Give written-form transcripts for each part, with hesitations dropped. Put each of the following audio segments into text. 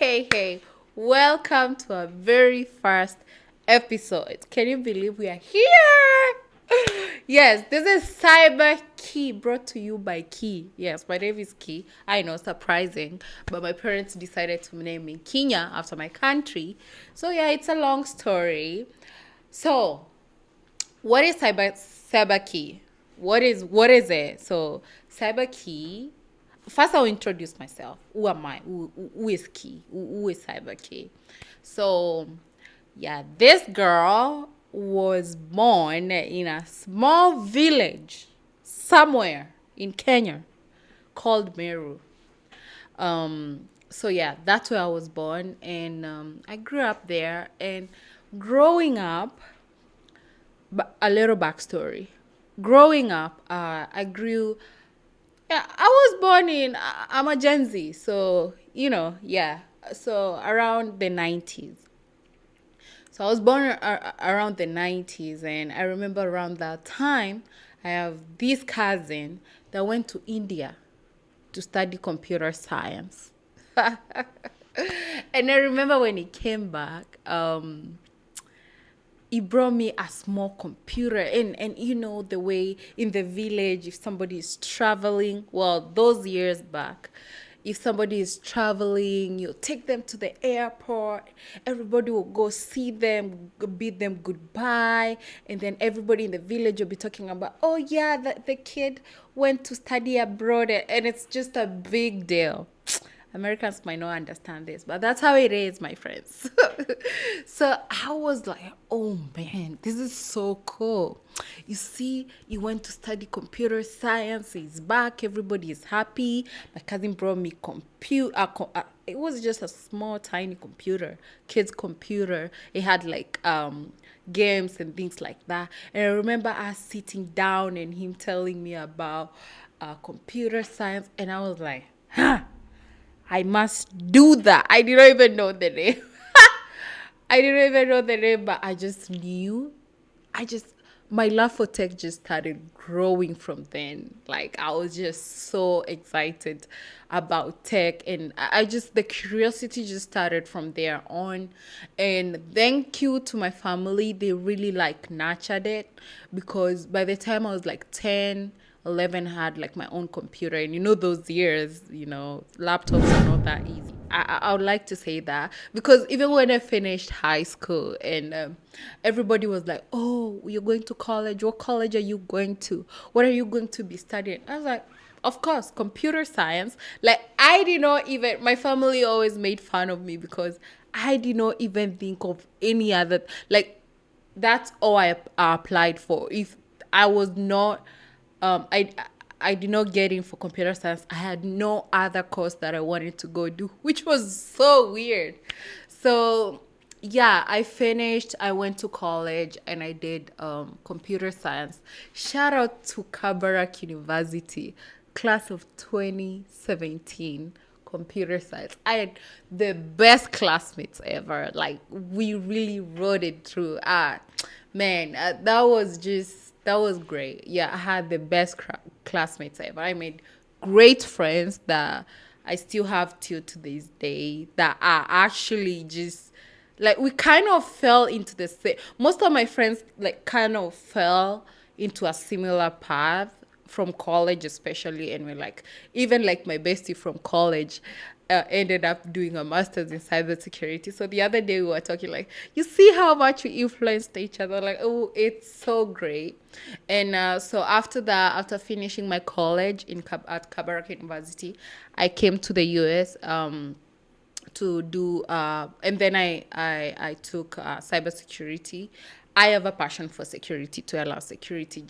Hey. Welcome to our very first episode. Can you believe we are here? Yes, this is Cyber KII brought to you by Key. Yes, my name is Key. I know, surprising, but my parents decided to name me Kenya after my country. So yeah, it's a long story. So, what is Cyber KII? What is it? So, Cyber KII. First, I'll introduce myself. Who am I? Who is Key? Who is Cyber KII? So, yeah, this girl was born in a small village somewhere in Kenya called Meru. So yeah, that's where I was born, and I grew up there. And growing up, a little backstory. Growing up, I grew. Yeah, I was born in. I'm a Gen Z, so yeah. So around the 90s. So I was born around the 90s, and I remember around that time, I have this cousin that went to India to study computer science. And I remember when he came back, he brought me a small computer, and the way in the village, if somebody is traveling, well, those years back, if somebody is traveling, you take them to the airport, everybody will go see them, bid them goodbye, and then everybody in the village will be talking about, oh yeah, the kid went to study abroad, and it's just a big deal. Americans might not understand this, but that's how it is, my friends. So I was like, oh man, this is so cool. You see, he went to study computer science. He's back. Everybody is happy. My cousin brought me it was just a small, tiny computer, kid's computer. It had like games and things like that. And I remember us sitting down and him telling me about computer science, and I was like, huh. I must do that. I didn't even know the name. I didn't even know the name, but I just knew. My love for tech just started growing from then. Like, I was just so excited about tech, and the curiosity just started from there on. And thank you to my family. They really like nurtured it, because by the time I was like 10, 11, had like my own computer, and those years, laptops are not that easy. I would like to say that, because even when I finished high school, and everybody was like, oh, you're going to college, what college are you going to, what are you going to be studying? I was like, of course, computer science. Like, I did not even, my family always made fun of me, because I did not even think of any other, like, that's all I applied for. If I was not, I did not get in for computer science. I had no other course that I wanted to go do, which was so weird. So yeah, I finished. I went to college and I did computer science. Shout out to Kabarak University, class of 2017. Computer science. I had the best classmates ever. Like, we really rode it through. Man, that was great. Yeah, I had the best classmates ever. I made great friends that I still have till to this day, that are actually just like, we kind of fell into the same. Most of my friends like kind of fell into a similar path from college, especially, and we're like, even like my bestie from college ended up doing a master's in cybersecurity. So the other day we were talking, like, you see how much we influenced each other. Like, oh, it's so great. And so after that, after finishing my college at Kabarak University, I came to the US. To do and then I took cybersecurity. I have a passion for security, to allow security,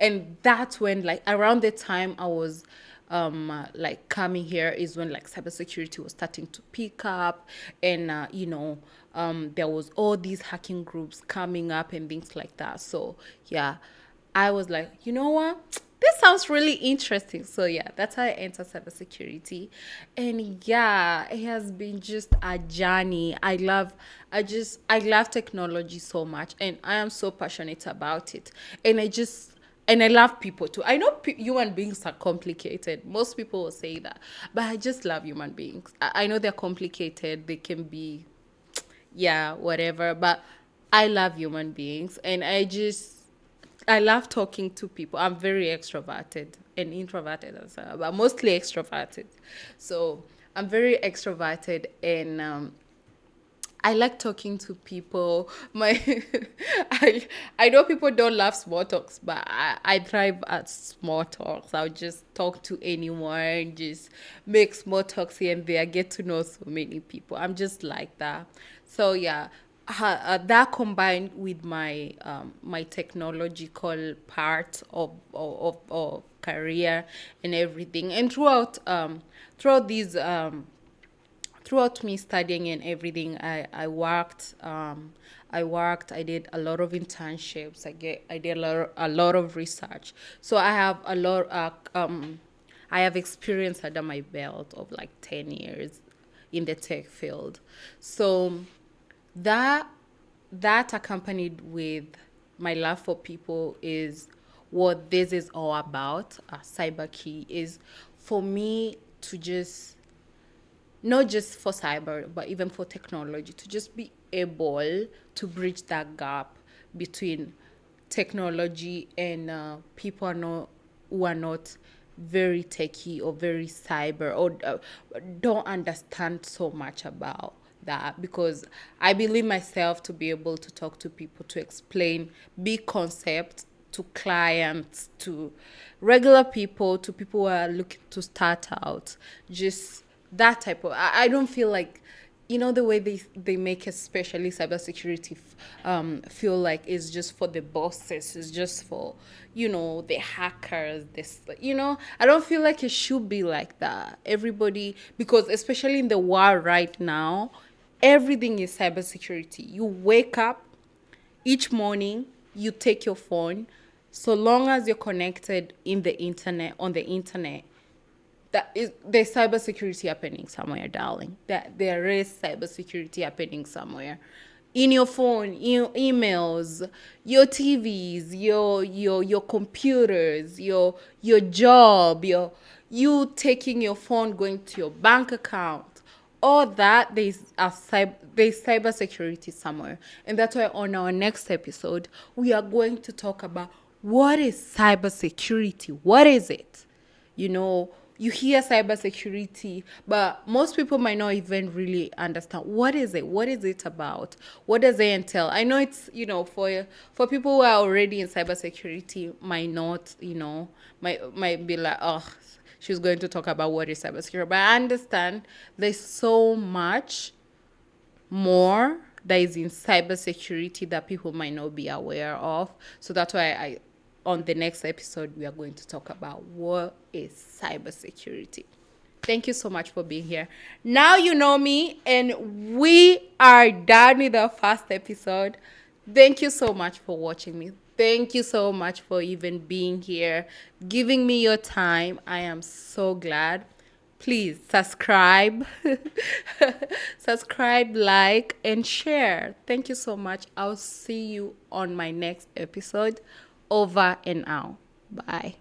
and that's when, like, around the time I was like coming here, is when like cybersecurity was starting to pick up, and there was all these hacking groups coming up and things like that. So yeah, I was like, you know what? This sounds really interesting. So yeah, that's how I entered cybersecurity. And yeah, it has been just a journey. I love technology so much, and I am so passionate about it. And and I love people too. I know human beings are complicated. Most people will say that, but I just love human beings. I know they're complicated. They can be, yeah, whatever. But I love human beings, and I love talking to people. I'm very extroverted and introverted as well, but mostly extroverted. So I'm very extroverted, and I like talking to people. I know people don't love small talks, but I thrive at small talks. I'll just talk to anyone, just make small talks here and there, get to know so many people. I'm just like that. So yeah, that combined with my technological part of career and everything, and throughout these throughout me studying and everything, I did a lot of internships. I did a lot of research. So I have experience under my belt of like 10 years in the tech field. So that that accompanied with my love for people is what this is all about. Cyber Key is for me to just, not just for cyber, but even for technology, to just be able to bridge that gap between technology and people who are not very techy or very cyber, or don't understand so much about that, because I believe myself to be able to talk to people, to explain big concepts to clients, to regular people, to people who are looking to start out. Just that type of, I don't feel like, the way they make especially cybersecurity feel like it's just for the bosses, it's just for, the hackers, this, I don't feel like it should be like that. Everybody, because especially in the world right now, everything is cybersecurity. You wake up each morning, you take your phone, so long as you're connected in the internet, on the internet, there's cybersecurity happening somewhere, darling. That there is cybersecurity happening somewhere. In your phone, your emails, your TVs, your computers, your job, you taking your phone, going to your bank account, all that, there's cybersecurity somewhere. And that's why on our next episode we are going to talk about what is cybersecurity. What is it? You hear cybersecurity, but most people might not even really understand what is it. What is it about? What does it entail? I know it's, for people who are already in cybersecurity, might not, might be like, oh, she's going to talk about what is cybersecurity. But I understand there's so much more that is in cybersecurity that people might not be aware of. So that's why on the next episode, we are going to talk about what is cybersecurity. Thank you so much for being here. Now you know me, and we are done with the first episode. Thank you so much for watching me. Thank you so much for even being here, giving me your time. I am so glad. Please subscribe, subscribe, like, and share. Thank you so much. I'll see you on my next episode. Over and out. Bye.